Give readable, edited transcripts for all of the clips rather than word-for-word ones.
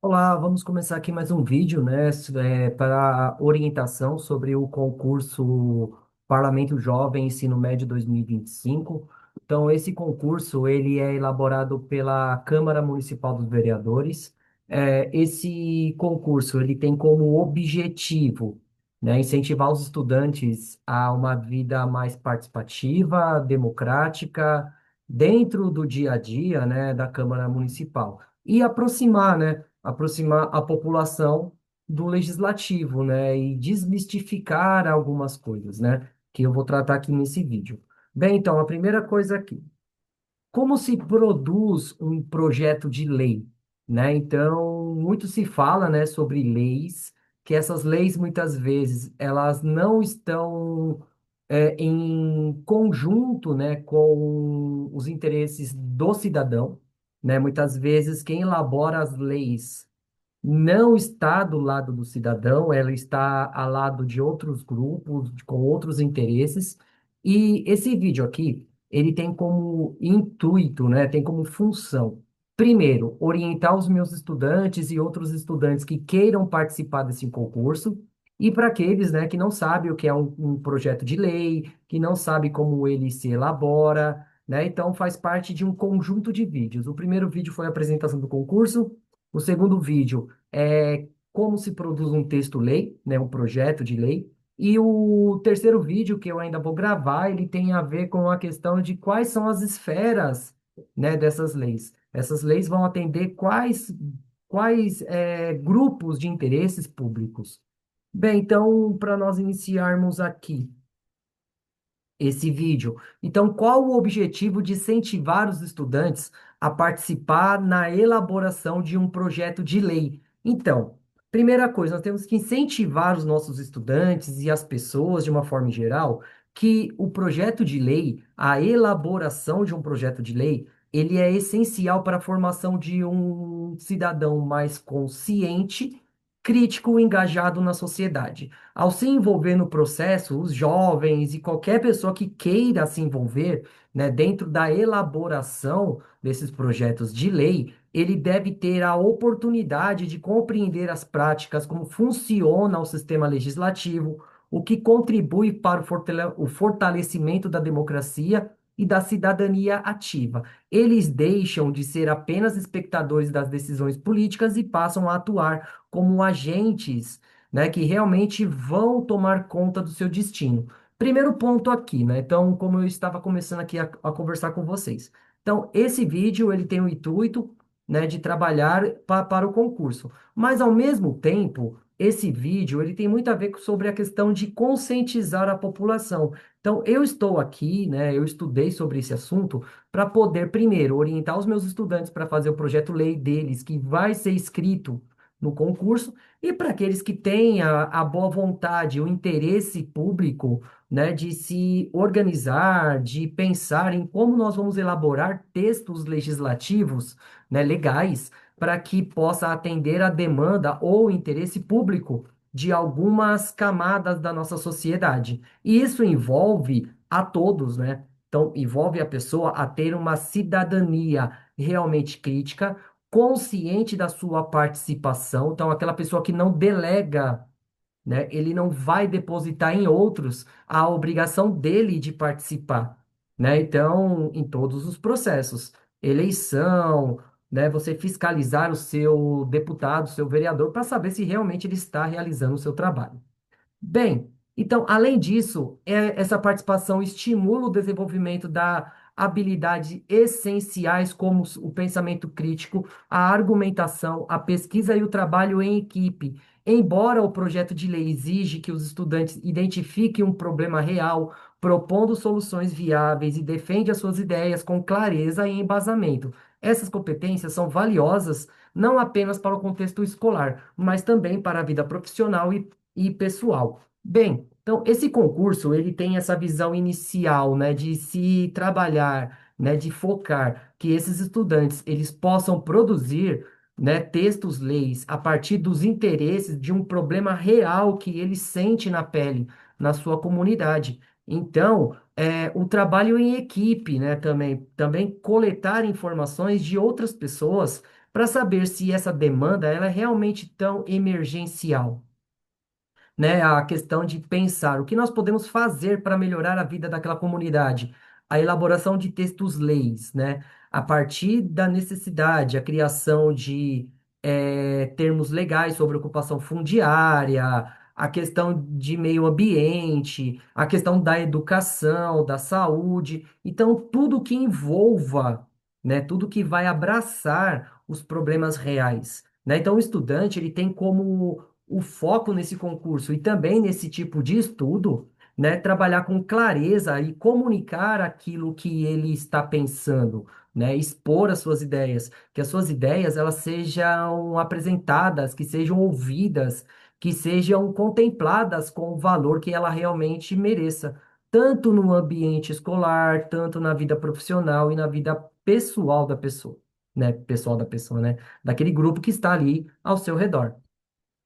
Olá, vamos começar aqui mais um vídeo, né, para orientação sobre o concurso Parlamento Jovem Ensino Médio 2025. Então, esse concurso ele é elaborado pela Câmara Municipal dos Vereadores. Esse concurso ele tem como objetivo, né, incentivar os estudantes a uma vida mais participativa, democrática, dentro do dia a dia, né, da Câmara Municipal e aproximar, né? Aproximar a população do legislativo, né, e desmistificar algumas coisas, né, que eu vou tratar aqui nesse vídeo. Bem, então, a primeira coisa aqui, como se produz um projeto de lei, né? Então, muito se fala, né, sobre leis, que essas leis muitas vezes elas não estão em conjunto, né, com os interesses do cidadão, né? Muitas vezes quem elabora as leis não está do lado do cidadão, ela está ao lado de outros grupos, com outros interesses. E esse vídeo aqui, ele tem como intuito, né, tem como função, primeiro, orientar os meus estudantes e outros estudantes que queiram participar desse concurso, e para aqueles, né, que não sabem o que é um projeto de lei, que não sabem como ele se elabora, né, então faz parte de um conjunto de vídeos. O primeiro vídeo foi a apresentação do concurso, o segundo vídeo como se produz um texto-lei, né, um projeto de lei. E o terceiro vídeo que eu ainda vou gravar, ele tem a ver com a questão de quais são as esferas, né, dessas leis. Essas leis vão atender quais grupos de interesses públicos. Bem, então, para nós iniciarmos aqui esse vídeo. Então, qual o objetivo de incentivar os estudantes a participar na elaboração de um projeto de lei? Então, primeira coisa, nós temos que incentivar os nossos estudantes e as pessoas, de uma forma geral, que o projeto de lei, a elaboração de um projeto de lei, ele é essencial para a formação de um cidadão mais consciente, crítico e engajado na sociedade. Ao se envolver no processo, os jovens e qualquer pessoa que queira se envolver, né, dentro da elaboração desses projetos de lei, ele deve ter a oportunidade de compreender as práticas, como funciona o sistema legislativo, o que contribui para o fortalecimento da democracia e da cidadania ativa. Eles deixam de ser apenas espectadores das decisões políticas e passam a atuar como agentes, né, que realmente vão tomar conta do seu destino. Primeiro ponto aqui, né? Então, como eu estava começando aqui a conversar com vocês. Então, esse vídeo ele tem o intuito, né, de trabalhar para o concurso, mas ao mesmo tempo, esse vídeo ele tem muito a ver sobre a questão de conscientizar a população. Então, eu estou aqui, né? Eu estudei sobre esse assunto para poder primeiro orientar os meus estudantes para fazer o projeto lei deles, que vai ser escrito no concurso, e para aqueles que têm a boa vontade, o interesse público, né, de se organizar, de pensar em como nós vamos elaborar textos legislativos, né, legais, para que possa atender a demanda ou interesse público de algumas camadas da nossa sociedade. E isso envolve a todos, né? Então, envolve a pessoa a ter uma cidadania realmente crítica, consciente da sua participação. Então, aquela pessoa que não delega, né? Ele não vai depositar em outros a obrigação dele de participar, né? Então, em todos os processos, eleição, né? Você fiscalizar o seu deputado, o seu vereador, para saber se realmente ele está realizando o seu trabalho. Bem, então, além disso, essa participação estimula o desenvolvimento da habilidades essenciais como o pensamento crítico, a argumentação, a pesquisa e o trabalho em equipe. Embora o projeto de lei exige que os estudantes identifiquem um problema real, propondo soluções viáveis e defende as suas ideias com clareza e embasamento. Essas competências são valiosas não apenas para o contexto escolar, mas também para a vida profissional e pessoal. Bem, então esse concurso ele tem essa visão inicial, né, de se trabalhar, né, de focar que esses estudantes eles possam produzir, né, textos, leis a partir dos interesses de um problema real que ele sente na pele, na sua comunidade. Então, o trabalho em equipe, né, também coletar informações de outras pessoas para saber se essa demanda ela é realmente tão emergencial, né? A questão de pensar o que nós podemos fazer para melhorar a vida daquela comunidade, a elaboração de textos-leis, né? A partir da necessidade, a criação de termos legais sobre ocupação fundiária, a questão de meio ambiente, a questão da educação, da saúde. Então, tudo que envolva, né? Tudo que vai abraçar os problemas reais. Né? Então, o estudante ele tem como o foco nesse concurso e também nesse tipo de estudo, né, trabalhar com clareza e comunicar aquilo que ele está pensando, né, expor as suas ideias, que as suas ideias elas sejam apresentadas, que sejam ouvidas, que sejam contempladas com o valor que ela realmente mereça, tanto no ambiente escolar, tanto na vida profissional e na vida pessoal da pessoa, né, pessoal da pessoa, né, daquele grupo que está ali ao seu redor.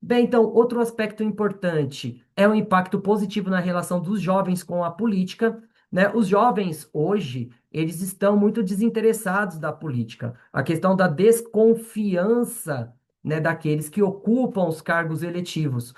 Bem, então, outro aspecto importante é o impacto positivo na relação dos jovens com a política, né? Os jovens hoje, eles estão muito desinteressados da política. A questão da desconfiança, né, daqueles que ocupam os cargos eletivos.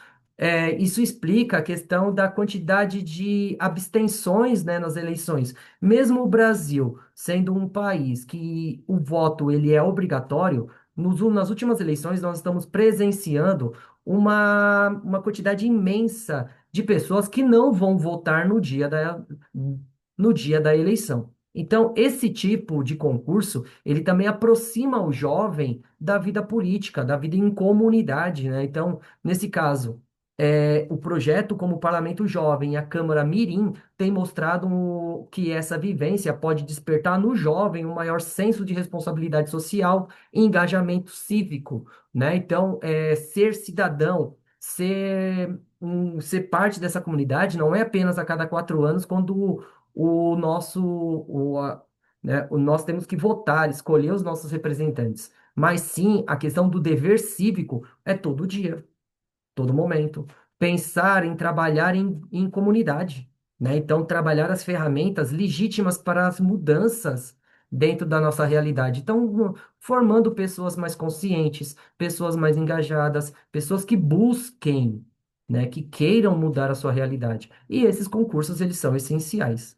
Isso explica a questão da quantidade de abstenções, né, nas eleições. Mesmo o Brasil sendo um país que o voto ele é obrigatório, nas últimas eleições nós estamos presenciando uma quantidade imensa de pessoas que não vão votar no dia da eleição. Então, esse tipo de concurso, ele também aproxima o jovem da vida política, da vida em comunidade, né? Então, nesse caso, o projeto como Parlamento Jovem e a Câmara Mirim tem mostrado que essa vivência pode despertar no jovem um maior senso de responsabilidade social e engajamento cívico, né? Então, ser cidadão, ser parte dessa comunidade não é apenas a cada 4 anos, quando o nosso, nós temos que votar, escolher os nossos representantes, mas sim a questão do dever cívico é todo dia todo momento. Pensar em trabalhar em comunidade, né? Então, trabalhar as ferramentas legítimas para as mudanças dentro da nossa realidade. Então, formando pessoas mais conscientes, pessoas mais engajadas, pessoas que busquem, né? Que queiram mudar a sua realidade. E esses concursos, eles são essenciais.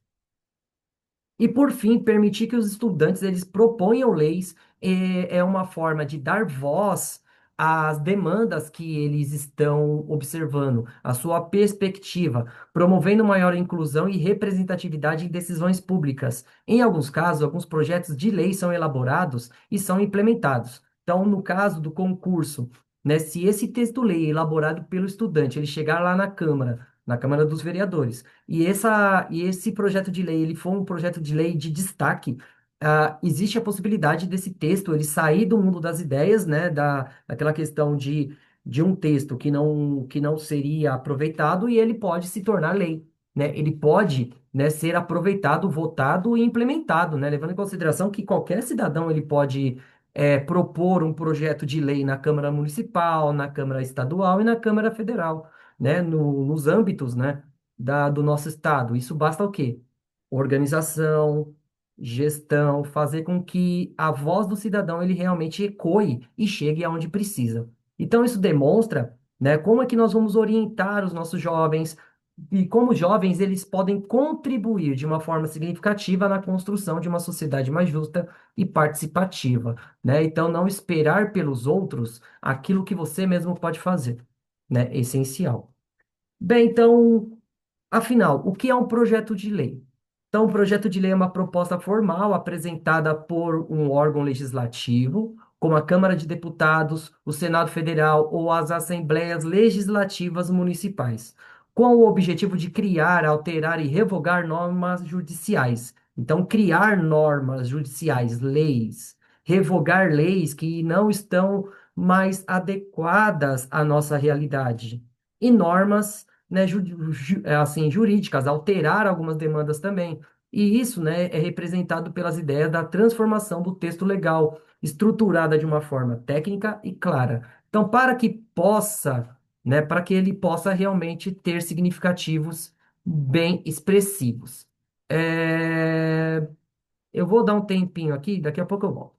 E, por fim, permitir que os estudantes eles proponham leis é uma forma de dar voz às demandas que eles estão observando, a sua perspectiva, promovendo maior inclusão e representatividade em decisões públicas. Em alguns casos, alguns projetos de lei são elaborados e são implementados. Então, no caso do concurso, né, se esse texto-lei elaborado pelo estudante ele chegar lá na Câmara dos Vereadores, e esse projeto de lei, ele for um projeto de lei de destaque, existe a possibilidade desse texto ele sair do mundo das ideias, né, daquela questão de um texto que não seria aproveitado e ele pode se tornar lei, né? Ele pode, né, ser aproveitado, votado e implementado, né? Levando em consideração que qualquer cidadão ele pode propor um projeto de lei na Câmara Municipal, na Câmara Estadual e na Câmara Federal, né? Nos âmbitos, né? Do nosso estado. Isso basta o quê? Organização, gestão, fazer com que a voz do cidadão ele realmente ecoe e chegue aonde precisa. Então isso demonstra, né, como é que nós vamos orientar os nossos jovens e como os jovens eles podem contribuir de uma forma significativa na construção de uma sociedade mais justa e participativa, né? Então não esperar pelos outros aquilo que você mesmo pode fazer, né? É essencial. Bem, então afinal, o que é um projeto de lei? Então, um projeto de lei é uma proposta formal apresentada por um órgão legislativo, como a Câmara de Deputados, o Senado Federal ou as Assembleias Legislativas Municipais, com o objetivo de criar, alterar e revogar normas judiciais. Então, criar normas judiciais, leis, revogar leis que não estão mais adequadas à nossa realidade. E normas, né, assim, jurídicas, alterar algumas demandas também. E isso, né, é representado pelas ideias da transformação do texto legal, estruturada de uma forma técnica e clara. Então, para que ele possa realmente ter significativos bem expressivos. É, eu vou dar um tempinho aqui, daqui a pouco eu volto.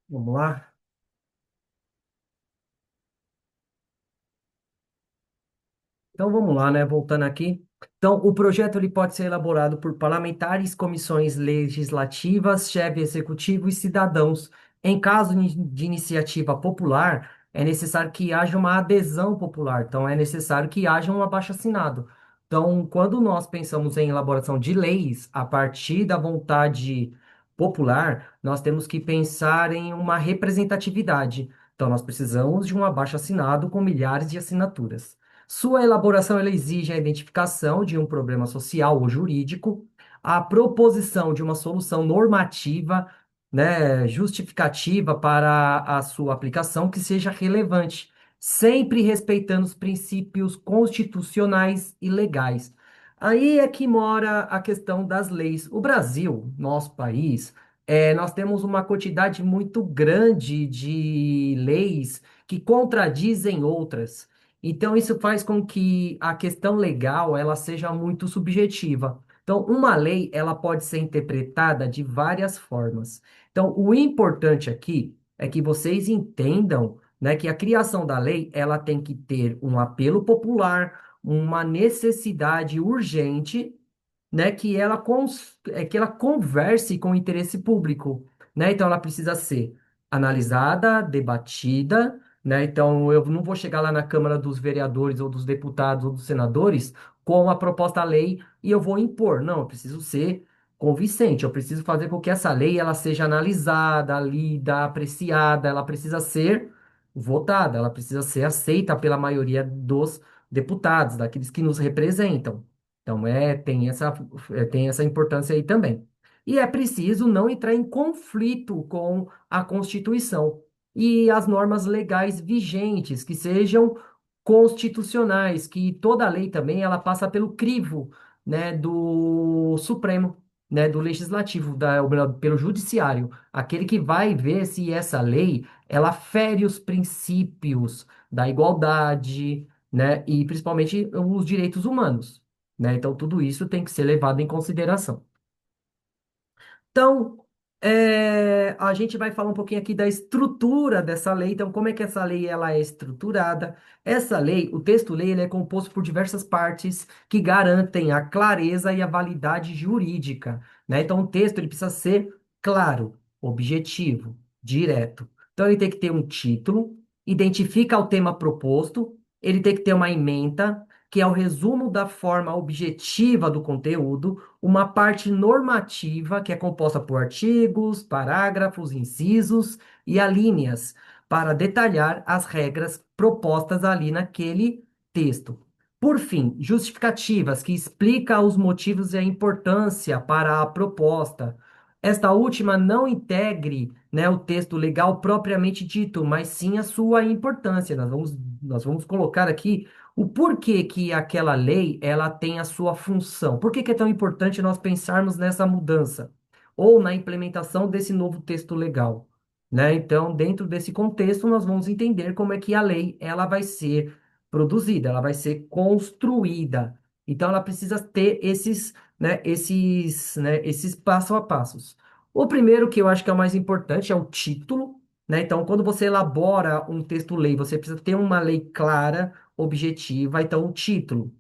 Vamos lá? Então vamos lá, né? Voltando aqui. Então, o projeto ele pode ser elaborado por parlamentares, comissões legislativas, chefe executivo e cidadãos. Em caso de iniciativa popular, é necessário que haja uma adesão popular. Então, é necessário que haja um abaixo-assinado. Então, quando nós pensamos em elaboração de leis a partir da vontade popular, nós temos que pensar em uma representatividade. Então, nós precisamos de um abaixo-assinado com milhares de assinaturas. Sua elaboração ela exige a identificação de um problema social ou jurídico, a proposição de uma solução normativa, né, justificativa para a sua aplicação que seja relevante, sempre respeitando os princípios constitucionais e legais. Aí é que mora a questão das leis. O Brasil, nosso país, nós temos uma quantidade muito grande de leis que contradizem outras. Então, isso faz com que a questão legal ela seja muito subjetiva. Então, uma lei ela pode ser interpretada de várias formas. Então, o importante aqui é que vocês entendam, né, que a criação da lei ela tem que ter um apelo popular, uma necessidade urgente, né, que ela converse com o interesse público, né? Então ela precisa ser analisada, debatida, né? Então eu não vou chegar lá na Câmara dos Vereadores ou dos deputados ou dos senadores com a proposta lei e eu vou impor. Não, eu preciso ser convincente, eu preciso fazer com que essa lei ela seja analisada, lida, apreciada, ela precisa ser votada, ela precisa ser aceita pela maioria dos deputados, daqueles que nos representam. Então, tem essa importância aí também. E é preciso não entrar em conflito com a Constituição e as normas legais vigentes, que sejam constitucionais, que toda lei também ela passa pelo crivo, né, do Supremo, né, do Legislativo, ou melhor, pelo Judiciário, aquele que vai ver se essa lei ela fere os princípios da igualdade, né, e principalmente os direitos humanos, né? Então, tudo isso tem que ser levado em consideração. Então, a gente vai falar um pouquinho aqui da estrutura dessa lei. Então, como é que essa lei ela é estruturada? Essa lei, o texto-lei, ele é composto por diversas partes que garantem a clareza e a validade jurídica, né? Então, o texto ele precisa ser claro, objetivo, direto. Então, ele tem que ter um título, identifica o tema proposto, ele tem que ter uma ementa, que é o resumo da forma objetiva do conteúdo, uma parte normativa, que é composta por artigos, parágrafos, incisos e alíneas, para detalhar as regras propostas ali naquele texto. Por fim, justificativas, que explica os motivos e a importância para a proposta. Esta última não integre, né, o texto legal propriamente dito, mas sim a sua importância. Nós vamos colocar aqui o porquê que aquela lei ela tem a sua função. Por que que é tão importante nós pensarmos nessa mudança ou na implementação desse novo texto legal, né? Então, dentro desse contexto, nós vamos entender como é que a lei ela vai ser produzida, ela vai ser construída. Então, ela precisa ter esses passo a passos. O primeiro que eu acho que é o mais importante é o título, né? Então, quando você elabora um texto-lei, você precisa ter uma lei clara objetiva, então o título.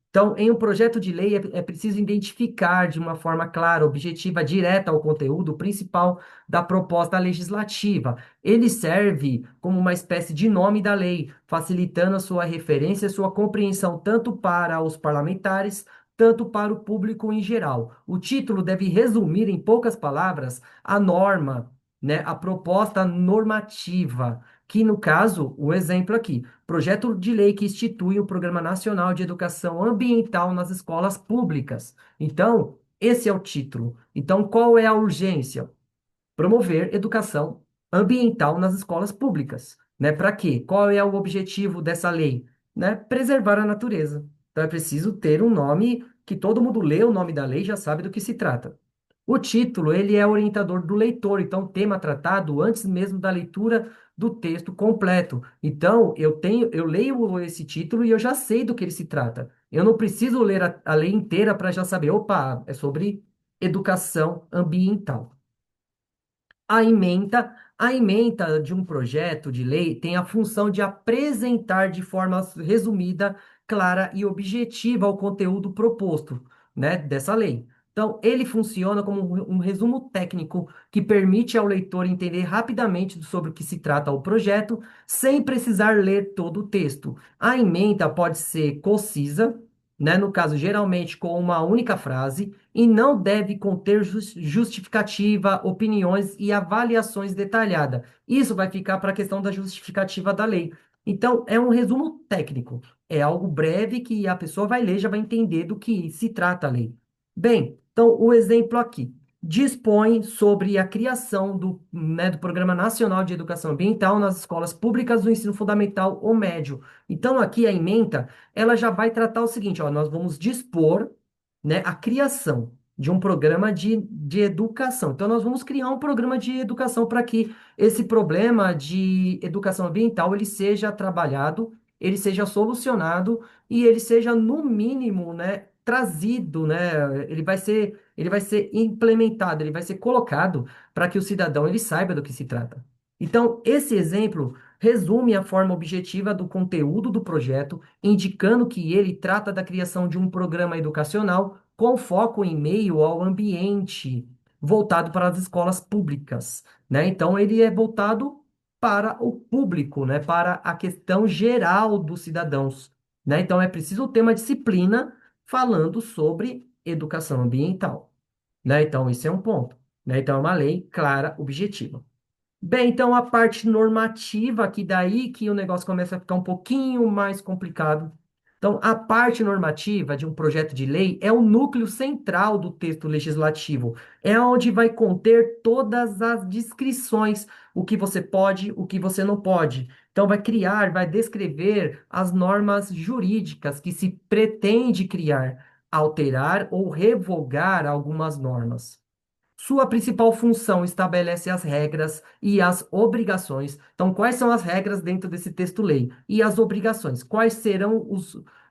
Então, em um projeto de lei é preciso identificar de uma forma clara, objetiva, direta ao conteúdo principal da proposta legislativa. Ele serve como uma espécie de nome da lei, facilitando a sua referência e sua compreensão tanto para os parlamentares, tanto para o público em geral. O título deve resumir em poucas palavras a norma, né, a proposta normativa, que no caso, o exemplo aqui. Projeto de lei que institui o Programa Nacional de Educação Ambiental nas escolas públicas. Então, esse é o título. Então, qual é a urgência? Promover educação ambiental nas escolas públicas, né? Para quê? Qual é o objetivo dessa lei? Né? Preservar a natureza. Então, é preciso ter um nome que todo mundo lê o nome da lei e já sabe do que se trata. O título, ele é orientador do leitor, então o tema tratado antes mesmo da leitura do texto completo. Então, eu leio esse título e eu já sei do que ele se trata. Eu não preciso ler a lei inteira para já saber, opa, é sobre educação ambiental. A ementa de um projeto de lei tem a função de apresentar de forma resumida, clara e objetiva o conteúdo proposto, né, dessa lei. Então, ele funciona como um resumo técnico que permite ao leitor entender rapidamente sobre o que se trata o projeto, sem precisar ler todo o texto. A ementa pode ser concisa, né, no caso, geralmente com uma única frase e não deve conter justificativa, opiniões e avaliações detalhadas. Isso vai ficar para a questão da justificativa da lei. Então, é um resumo técnico. É algo breve que a pessoa vai ler, já vai entender do que se trata a lei. Bem, então, o exemplo aqui. Dispõe sobre a criação do Programa Nacional de Educação Ambiental nas escolas públicas do ensino fundamental ou médio. Então, aqui a ementa, ela já vai tratar o seguinte, ó, nós vamos dispor, né, a criação de um programa de educação. Então, nós vamos criar um programa de educação para que esse problema de educação ambiental ele seja trabalhado, ele seja solucionado e ele seja, no mínimo, né, trazido, né, ele vai ser implementado, ele vai ser colocado para que o cidadão ele saiba do que se trata. Então, esse exemplo resume a forma objetiva do conteúdo do projeto, indicando que ele trata da criação de um programa educacional com foco em meio ao ambiente, voltado para as escolas públicas, né? Então, ele é voltado para o público, né? Para a questão geral dos cidadãos, né? Então, é preciso ter uma disciplina falando sobre educação ambiental, né? Então, esse é um ponto, né? Então, é uma lei clara, objetiva. Bem, então a parte normativa, que daí que o negócio começa a ficar um pouquinho mais complicado. Então, a parte normativa de um projeto de lei é o núcleo central do texto legislativo. É onde vai conter todas as descrições, o que você pode, o que você não pode. Então, vai criar, vai descrever as normas jurídicas que se pretende criar, alterar ou revogar algumas normas. Sua principal função estabelece as regras e as obrigações. Então, quais são as regras dentro desse texto-lei? E as obrigações? Quais serão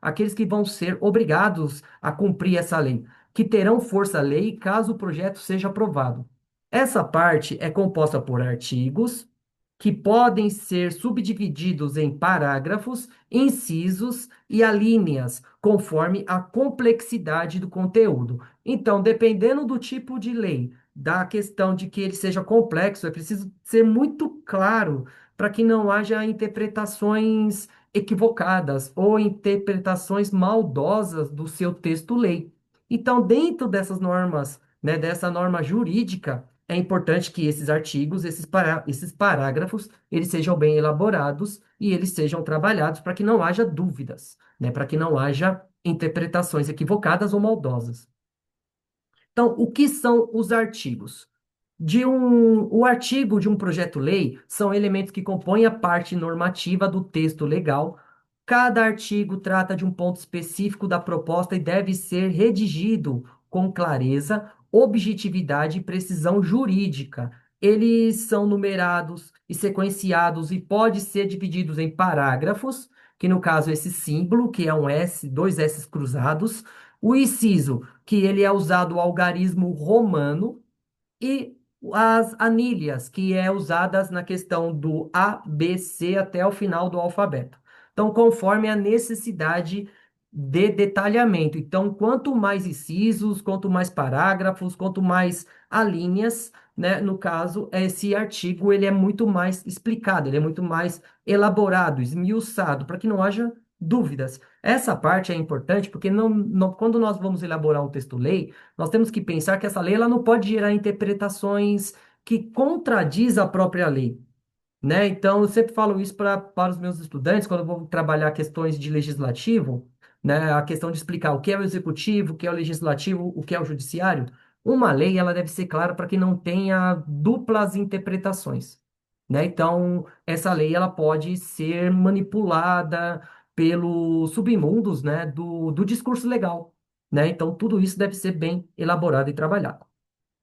aqueles que vão ser obrigados a cumprir essa lei? Que terão força-lei caso o projeto seja aprovado. Essa parte é composta por artigos que podem ser subdivididos em parágrafos, incisos e alíneas, conforme a complexidade do conteúdo. Então, dependendo do tipo de lei, da questão de que ele seja complexo, é preciso ser muito claro para que não haja interpretações equivocadas ou interpretações maldosas do seu texto-lei. Então, dentro dessas normas, né, dessa norma jurídica, é importante que esses artigos, esses parágrafos, eles sejam bem elaborados e eles sejam trabalhados para que não haja dúvidas, né, para que não haja interpretações equivocadas ou maldosas. Então, o que são os artigos? O artigo de um projeto-lei são elementos que compõem a parte normativa do texto legal. Cada artigo trata de um ponto específico da proposta e deve ser redigido com clareza, objetividade e precisão jurídica. Eles são numerados e sequenciados e pode ser divididos em parágrafos, que no caso esse símbolo, que é um S, dois S cruzados, o inciso, que ele é usado o algarismo romano, e as anilhas, que é usadas na questão do A, B, C até o final do alfabeto. Então, conforme a necessidade de detalhamento. Então, quanto mais incisos, quanto mais parágrafos, quanto mais alíneas, né? No caso, esse artigo ele é muito mais explicado, ele é muito mais elaborado, esmiuçado, para que não haja dúvidas. Essa parte é importante porque quando nós vamos elaborar um texto-lei, nós temos que pensar que essa lei ela não pode gerar interpretações que contradiz a própria lei, né? Então, eu sempre falo isso para os meus estudantes, quando eu vou trabalhar questões de legislativo, né? A questão de explicar o que é o executivo, o que é o legislativo, o que é o judiciário. Uma lei, ela deve ser clara para que não tenha duplas interpretações, né? Então, essa lei, ela pode ser manipulada pelos submundos, né? Do discurso legal, né? Então, tudo isso deve ser bem elaborado e trabalhado.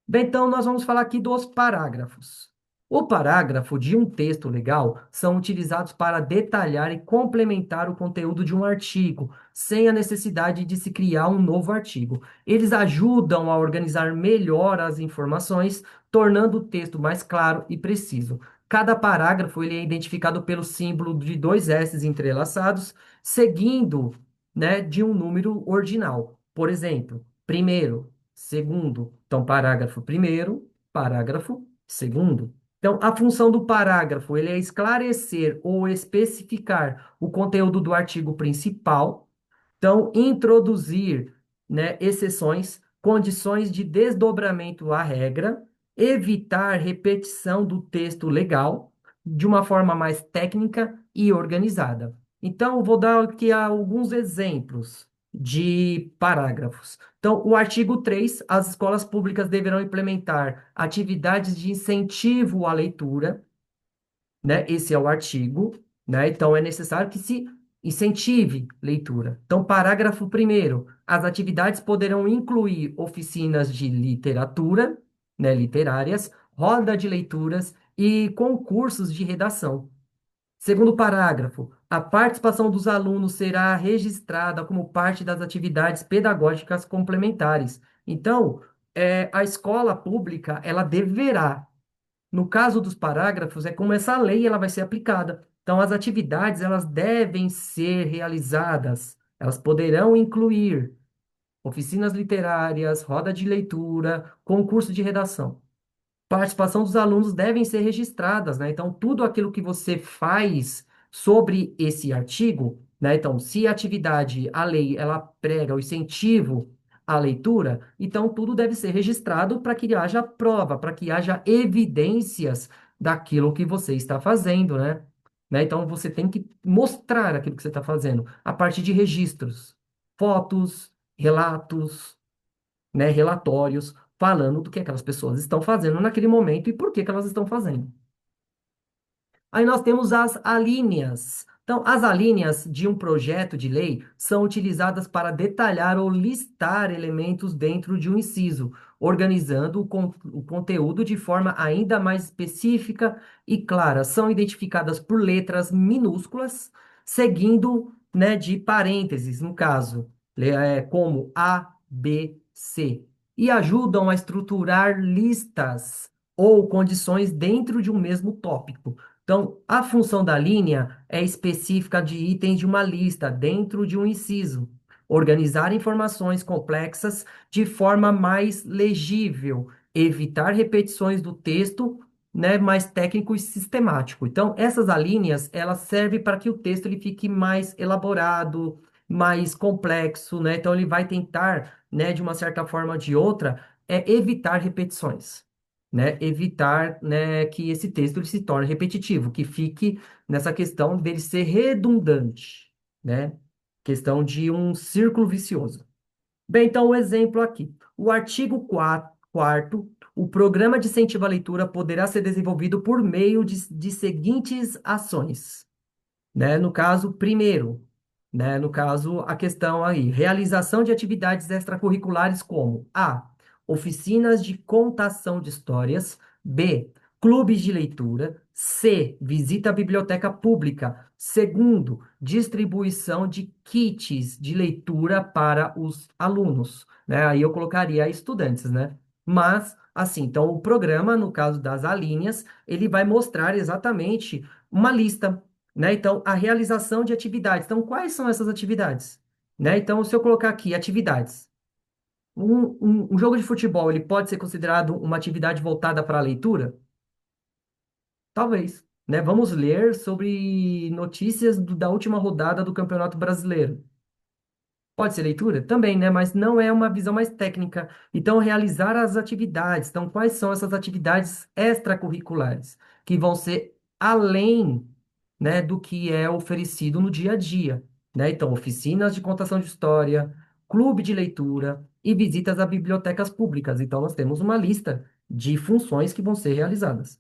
Bem, então, nós vamos falar aqui dos parágrafos. O parágrafo de um texto legal são utilizados para detalhar e complementar o conteúdo de um artigo, sem a necessidade de se criar um novo artigo. Eles ajudam a organizar melhor as informações, tornando o texto mais claro e preciso. Cada parágrafo ele é identificado pelo símbolo de dois S entrelaçados, seguindo, né, de um número ordinal. Por exemplo, primeiro, segundo. Então, parágrafo primeiro, parágrafo segundo. Então, a função do parágrafo, ele é esclarecer ou especificar o conteúdo do artigo principal. Então, introduzir, né, exceções, condições de desdobramento à regra, evitar repetição do texto legal de uma forma mais técnica e organizada. Então, eu vou dar aqui alguns exemplos de parágrafos. Então, o artigo 3, as escolas públicas deverão implementar atividades de incentivo à leitura, né? Esse é o artigo, né? Então é necessário que se incentive leitura. Então, parágrafo primeiro, as atividades poderão incluir oficinas de literatura, né, literárias, roda de leituras e concursos de redação. Segundo parágrafo, a participação dos alunos será registrada como parte das atividades pedagógicas complementares. Então, a escola pública, ela deverá, no caso dos parágrafos, é como essa lei ela vai ser aplicada. Então, as atividades elas devem ser realizadas. Elas poderão incluir oficinas literárias, roda de leitura, concurso de redação. Participação dos alunos devem ser registradas, né? Então, tudo aquilo que você faz sobre esse artigo, né? Então, se a atividade, a lei, ela prega o incentivo à leitura, então tudo deve ser registrado para que haja prova, para que haja evidências daquilo que você está fazendo, né? Então, você tem que mostrar aquilo que você está fazendo a partir de registros, fotos, relatos, né, relatórios falando do que aquelas pessoas estão fazendo naquele momento e por que que elas estão fazendo. Aí nós temos as alíneas. Então, as alíneas de um projeto de lei são utilizadas para detalhar ou listar elementos dentro de um inciso, organizando o conteúdo de forma ainda mais específica e clara. São identificadas por letras minúsculas, seguindo, né, de parênteses, no caso, como A, B, C, e ajudam a estruturar listas ou condições dentro de um mesmo tópico. Então, a função da linha é específica de itens de uma lista dentro de um inciso. Organizar informações complexas de forma mais legível, evitar repetições do texto, né, mais técnico e sistemático. Então, essas alíneas, elas servem para que o texto ele fique mais elaborado, mais complexo, né? Então, ele vai tentar, né, de uma certa forma ou de outra, evitar repetições, né, evitar, né, que esse texto ele se torne repetitivo, que fique nessa questão dele ser redundante, né? Questão de um círculo vicioso. Bem, então o exemplo aqui. O artigo 4º, o programa de incentivo à leitura poderá ser desenvolvido por meio de seguintes ações, né? No caso, primeiro, né? No caso, a questão aí, realização de atividades extracurriculares como A, oficinas de contação de histórias, B, clubes de leitura, C, visita à biblioteca pública, segundo, distribuição de kits de leitura para os alunos, né? Aí eu colocaria estudantes, né? Mas, assim, então o programa, no caso das alíneas, ele vai mostrar exatamente uma lista, né? Então, a realização de atividades. Então, quais são essas atividades? Né? Então, se eu colocar aqui atividades, um jogo de futebol, ele pode ser considerado uma atividade voltada para a leitura? Talvez, né? Vamos ler sobre notícias da última rodada do Campeonato Brasileiro. Pode ser leitura? Também, né? Mas não é uma visão mais técnica. Então, realizar as atividades. Então, quais são essas atividades extracurriculares que vão ser além, né, do que é oferecido no dia a dia, né? Então, oficinas de contação de história, clube de leitura e visitas a bibliotecas públicas. Então, nós temos uma lista de funções que vão ser realizadas.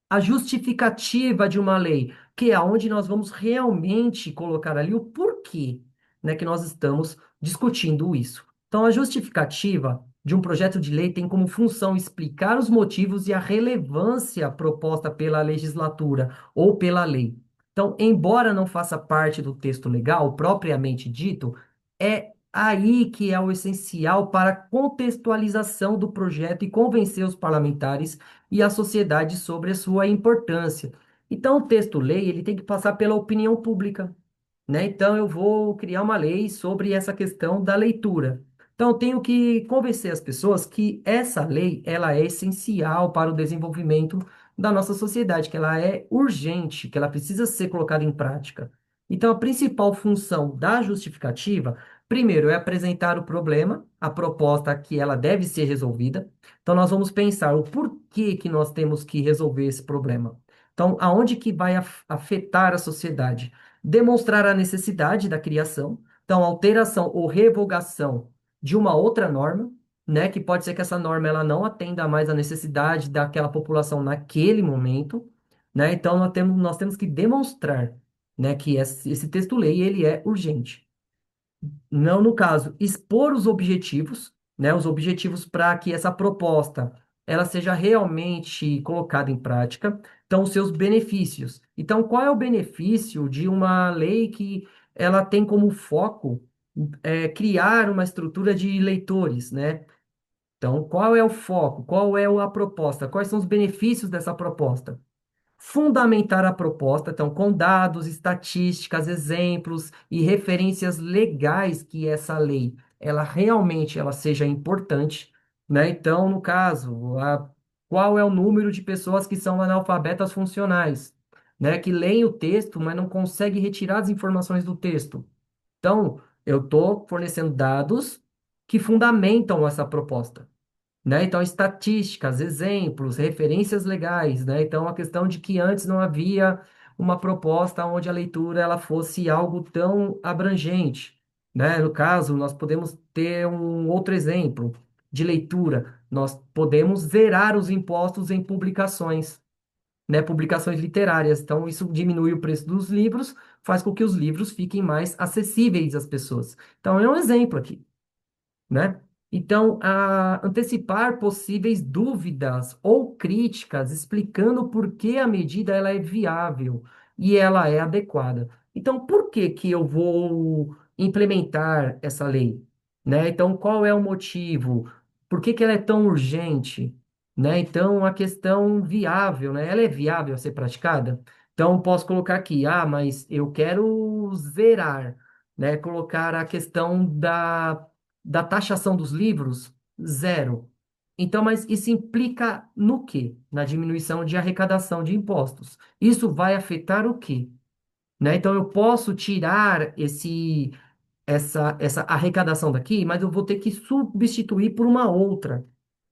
A justificativa de uma lei, que é onde nós vamos realmente colocar ali o porquê, né, que nós estamos discutindo isso. Então, a justificativa, de um projeto de lei tem como função explicar os motivos e a relevância proposta pela legislatura ou pela lei. Então, embora não faça parte do texto legal propriamente dito, é aí que é o essencial para a contextualização do projeto e convencer os parlamentares e a sociedade sobre a sua importância. Então, o texto-lei, ele tem que passar pela opinião pública, né? Então, eu vou criar uma lei sobre essa questão da leitura. Então, eu tenho que convencer as pessoas que essa lei, ela é essencial para o desenvolvimento da nossa sociedade, que ela é urgente, que ela precisa ser colocada em prática. Então, a principal função da justificativa, primeiro, é apresentar o problema, a proposta que ela deve ser resolvida. Então, nós vamos pensar o porquê que nós temos que resolver esse problema. Então, aonde que vai afetar a sociedade? Demonstrar a necessidade da criação, então, alteração ou revogação de uma outra norma, né, que pode ser que essa norma ela não atenda mais à necessidade daquela população naquele momento, né? Então, nós temos que demonstrar, né, que esse texto-lei ele é urgente. Não, no caso, expor os objetivos, né, os objetivos para que essa proposta ela seja realmente colocada em prática. Então, os seus benefícios. Então, qual é o benefício de uma lei que ela tem como foco criar uma estrutura de leitores, né? Então, qual é o foco? Qual é a proposta? Quais são os benefícios dessa proposta? Fundamentar a proposta, então, com dados, estatísticas, exemplos e referências legais que essa lei, ela realmente ela seja importante, né? Então, no caso, qual é o número de pessoas que são analfabetas funcionais, né? Que leem o texto, mas não conseguem retirar as informações do texto. Então, eu estou fornecendo dados que fundamentam essa proposta, né? Então, estatísticas, exemplos, referências legais, né? Então, a questão de que antes não havia uma proposta onde a leitura ela fosse algo tão abrangente, né? No caso, nós podemos ter um outro exemplo de leitura. Nós podemos zerar os impostos em publicações, né? Publicações literárias. Então, isso diminui o preço dos livros, faz com que os livros fiquem mais acessíveis às pessoas. Então, é um exemplo aqui, né? Então, antecipar possíveis dúvidas ou críticas, explicando por que a medida ela é viável e ela é adequada. Então, por que que eu vou implementar essa lei? Né? Então, qual é o motivo? Por que que ela é tão urgente? Né? Então, a questão viável, né? Ela é viável a ser praticada? Então, posso colocar aqui, mas eu quero zerar, né? Colocar a questão da taxação dos livros, zero. Então, mas isso implica no quê? Na diminuição de arrecadação de impostos. Isso vai afetar o quê? Né? Então, eu posso tirar essa arrecadação daqui, mas eu vou ter que substituir por uma outra.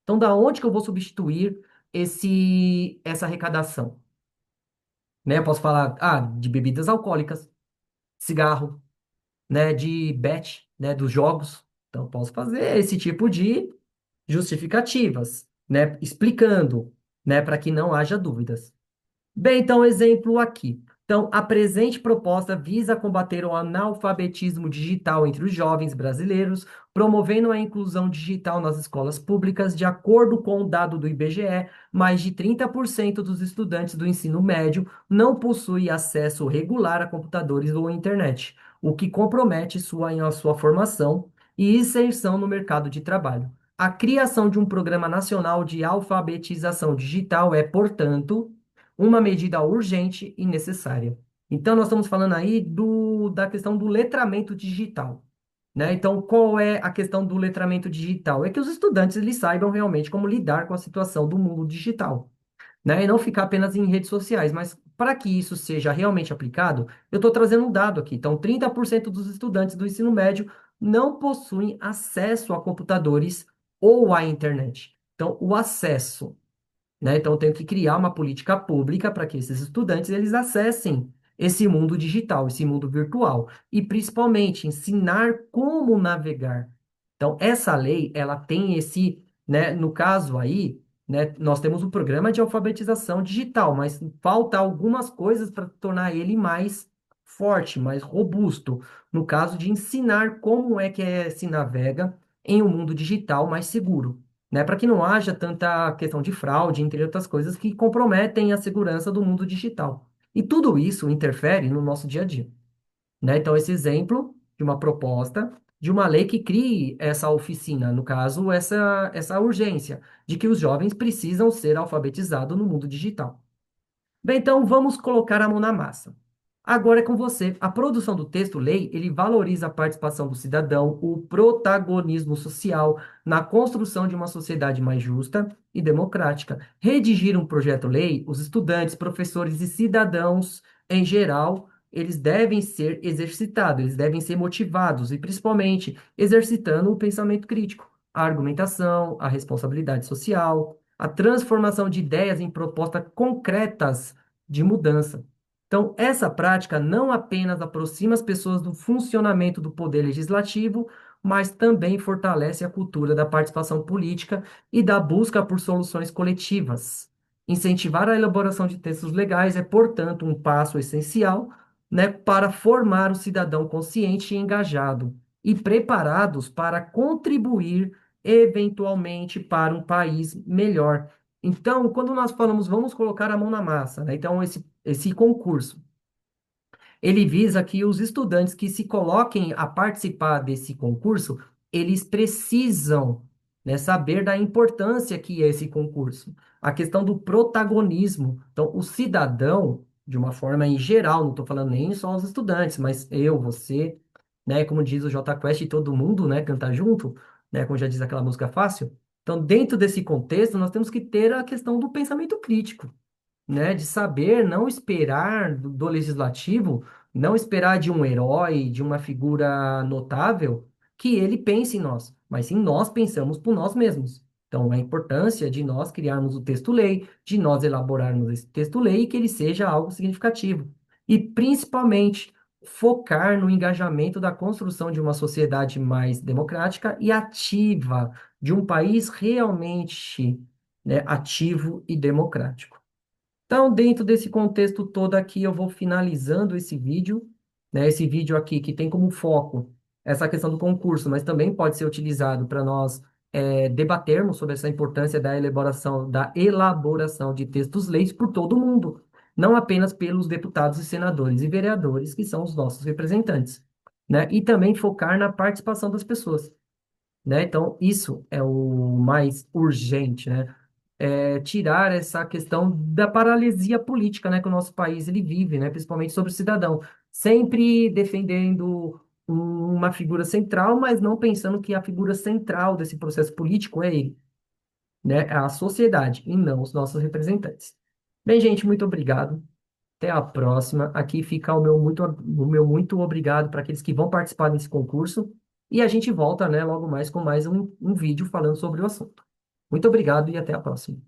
Então, da onde que eu vou substituir essa arrecadação? Né? Eu posso falar, de bebidas alcoólicas, cigarro, né? De bet, né? Dos jogos. Então, eu posso fazer esse tipo de justificativas, né, explicando, né, para que não haja dúvidas. Bem, então, exemplo aqui. Então, a presente proposta visa combater o analfabetismo digital entre os jovens brasileiros, promovendo a inclusão digital nas escolas públicas. De acordo com o dado do IBGE, mais de 30% dos estudantes do ensino médio não possuem acesso regular a computadores ou internet, o que compromete a sua formação e inserção no mercado de trabalho. A criação de um programa nacional de alfabetização digital é, portanto, uma medida urgente e necessária. Então, nós estamos falando aí da questão do letramento digital, né? Então, qual é a questão do letramento digital? É que os estudantes eles saibam realmente como lidar com a situação do mundo digital, né? E não ficar apenas em redes sociais, mas para que isso seja realmente aplicado, eu estou trazendo um dado aqui. Então, 30% dos estudantes do ensino médio não possuem acesso a computadores ou à internet. Então, o acesso, né? Então, eu tenho que criar uma política pública para que esses estudantes eles acessem esse mundo digital, esse mundo virtual, e principalmente ensinar como navegar. Então, essa lei, ela tem né, no caso aí, né, nós temos um programa de alfabetização digital, mas falta algumas coisas para tornar ele mais forte, mais robusto, no caso de ensinar como é que se navega, em um mundo digital mais seguro, né? Para que não haja tanta questão de fraude, entre outras coisas, que comprometem a segurança do mundo digital. E tudo isso interfere no nosso dia a dia, né? Então, esse exemplo de uma proposta de uma lei que crie essa oficina, no caso, essa urgência de que os jovens precisam ser alfabetizados no mundo digital. Bem, então vamos colocar a mão na massa. Agora é com você. A produção do texto-lei, ele valoriza a participação do cidadão, o protagonismo social na construção de uma sociedade mais justa e democrática. Redigir um projeto-lei, os estudantes, professores e cidadãos em geral, eles devem ser exercitados, eles devem ser motivados e principalmente exercitando o pensamento crítico, a argumentação, a responsabilidade social, a transformação de ideias em propostas concretas de mudança. Então, essa prática não apenas aproxima as pessoas do funcionamento do poder legislativo, mas também fortalece a cultura da participação política e da busca por soluções coletivas. Incentivar a elaboração de textos legais é, portanto, um passo essencial, né, para formar o cidadão consciente e engajado e preparados para contribuir eventualmente para um país melhor. Então, quando nós falamos vamos colocar a mão na massa, né? Então, esse concurso, ele visa que os estudantes que se coloquem a participar desse concurso, eles precisam, né, saber da importância que é esse concurso. A questão do protagonismo. Então, o cidadão, de uma forma em geral, não estou falando nem só os estudantes, mas eu, você, né, como diz o Jota Quest, e todo mundo, né, cantar junto, né, como já diz aquela música fácil. Então, dentro desse contexto, nós temos que ter a questão do pensamento crítico, né, de saber não esperar do legislativo, não esperar de um herói, de uma figura notável, que ele pense em nós, mas sim nós pensamos por nós mesmos. Então, a importância de nós criarmos o texto-lei, de nós elaborarmos esse texto-lei e que ele seja algo significativo. E, principalmente, focar no engajamento da construção de uma sociedade mais democrática e ativa, de um país realmente, né, ativo e democrático. Então, dentro desse contexto todo aqui, eu vou finalizando esse vídeo, né? Esse vídeo aqui que tem como foco essa questão do concurso, mas também pode ser utilizado para nós debatermos sobre essa importância da elaboração de textos-leis por todo mundo, não apenas pelos deputados e senadores e vereadores, que são os nossos representantes, né? E também focar na participação das pessoas, né? Então, isso é o mais urgente, né? Tirar essa questão da paralisia política, né, que o nosso país ele vive, né, principalmente sobre o cidadão, sempre defendendo uma figura central, mas não pensando que a figura central desse processo político é ele, né, é a sociedade e não os nossos representantes. Bem, gente, muito obrigado. Até a próxima. Aqui fica o meu muito obrigado para aqueles que vão participar desse concurso. E a gente volta, né, logo mais com mais um vídeo falando sobre o assunto. Muito obrigado e até a próxima.